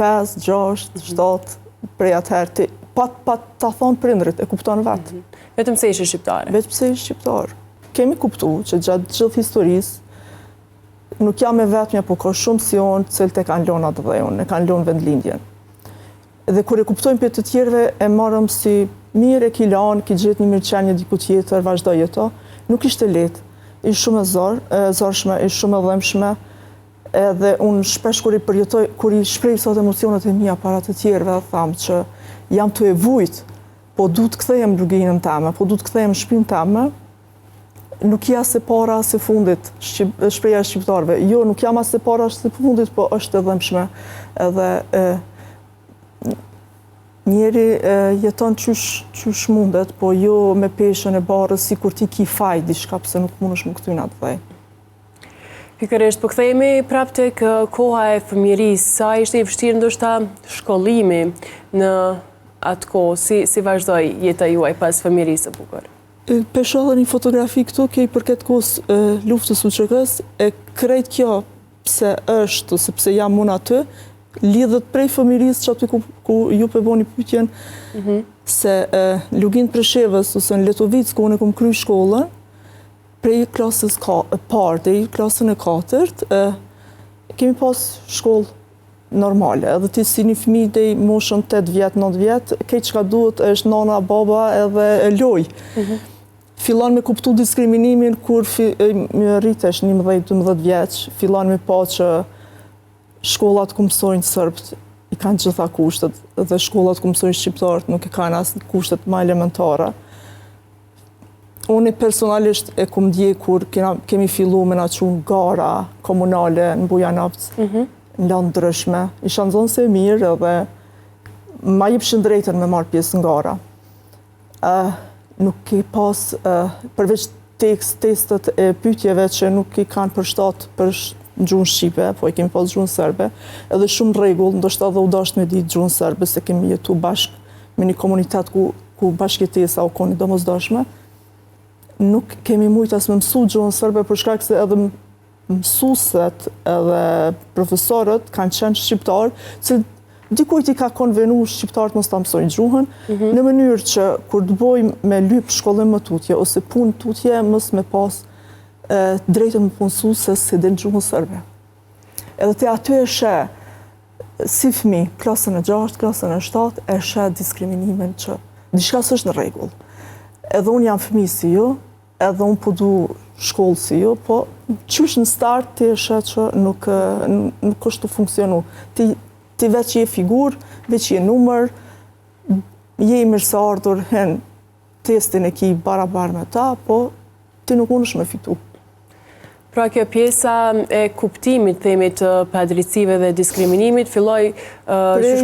5, 6, 7, prej atëherë, pa ta thonë prindrit, e kupton vetë. Vetëm se ishe shqiptare? Vetëm se ishe shqiptar. Kemi kuptu që gjatë gjithë historisë, nuk jam e vetëmja, po ka shumë si onë cilët e kanë lënë atë dhejun, e kanë lënë vendlindjen. Dhe kur e kuptojmë për të tjerëve, e marrëm si mirë e ki lanë, ki gjithë një mirëqenje diku tjetër, vazhdoj jeto, nuk ishte lehtë. Ishte shumë e zorshme, ishte shumë e dhëmshme, edhe unë shpesh kur i shpreh sot emocionet e mia para të tjerëve, tham që jam të e vujt, po du të kthehem luginën teme, po du të kthehem shtëpinë teme, nuk ja se para se fundit, shpreha shqiptarëve. Jo, nuk jam as se para as se fundit, po është e dhëmshme. Edhe njeri jeton qysh mundet, po jo me peshën e barës, si kur ti ki faj diçka, pse nuk mundesh më këtyn atë dhej. Pikërisht, po kthehemi prapë tek koha e fëmijërisë, sa ishte i vështirë ndoshta shkollimi në atë kohë, si vazhdoi jeta juaj pas fëmijërisë së bukur? Pesho edhe një fotografi këtu, kej përket kohës luftës UÇK-s, e krejt kjo pse është, ose pse jam unë aty, lidhet prej fëmijërisë që aty ku ju përboni pyetjen, se Lugin Preshevës, ose në Letovic, ku unë e kom kry shkollën, prej klasës parë, deri klasën e 4, kemi pas shkollë normale, edhe ti si një fëmijë deri moshën 8 vjet, 9 vjet, keq çka duhet është nana, baba edhe loj. Fillon me kuptu diskriminimin kur rritesh 11-12 vjeç, fillon me pa që shkollat ku mësojnë sërbët i kanë gjitha kushtet, dhe shkollat ku mësojnë shqiptarët nuk i kanë as kushtet më elementare. Unë personalisht e kum dje kur kemi fillu me na qunë gara komunale në Bujanovc, në landë ndryshme. Isha në zonë se mirë edhe ma jepshin drejtën me marrë pjesë në gara. Nuk i pas, përveç testet e pyetjeve që nuk i kanë përshtat për gjuhën shqipe, po i kemi pas gjuhën serbe, edhe shumë rregull, ndoshta edhe u dasht me ditë gjuhën serbe, se kemi jetu bashk me një komunitet ku bashkëjetesa u koni domosdoshme. Nuk kemi mujt as me mësu gjuhën serbe për shkak se edhe mësuesit edhe profesorët kanë qenë shqiptarë, që dikujt i ka konvenu shqiptarët mos ta mësojnë gjuhën, në mënyrë që kur të bojmë me lyp shkollim më tutje ose punë tutje, mos me pas drejtën më punësu se si dhe në gjuhën serbe. Edhe te aty e sheh, si fëmijë, klasën e 6, klasën e 7, e sheh diskriminimin që diçka s'është në rregull. Edhe unë jam fëmijë si ju, edhe unë po du shkollë si ju, po qysh në start ti e sheh që nuk është të funksionu. Ti veç je figurë, veç je numër, je i mirëseardhur, hen testin e ki barabar me ta, po ti nuk mundesh me fitu. Pra kjo pjesa e kuptimit, themi, të padrejtësive dhe diskriminimit, filloi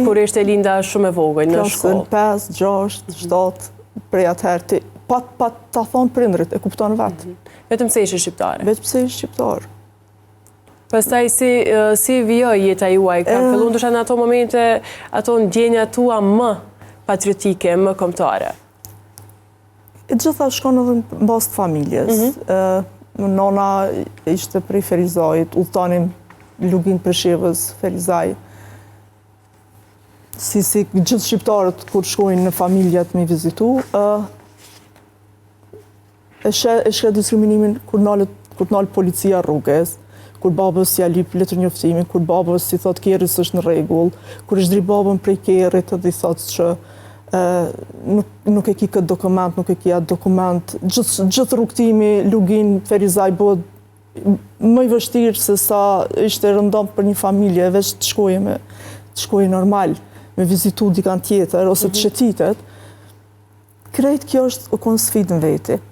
kur ishte Linda shumë e vogël në shkollë. Klasën 5, 6, 7, prej atëherë, pa ta thonë prindrit, e kupton vetë. Vetëm se ishe shqiptare? Vetëm se ishe shqiptar. Pastaj si vijoi jeta juaj? Ka filluar ndoshta në ato momente, ato ndjenja tua më patriotike, më kombëtare? E gjitha shkon edhe në bazë të familjes. Nona ishte prej Ferizajit, udhëtanim Lugin Preshevës, Ferizaj. Si gjithë shqiptarët kur shkojnë në familjet me vizitu, e shkret diskriminimin kur nalët policia rrugës, kur babës ja lip letër njoftimin, kur babës si thot kerris është në rregull, kur është dri babën prej kerrit edhe i thot që nuk e ki këtë dokument, nuk e ki atë dokument. Gjithë rrugtimi Lugin Ferizaj bëhet më i vështirë se sa ishte rëndom për një familje, veç të shkojë normal, me vizitu dikant tjetër, ose të shetitet. Krejt kjo është u konë sfidë në veti.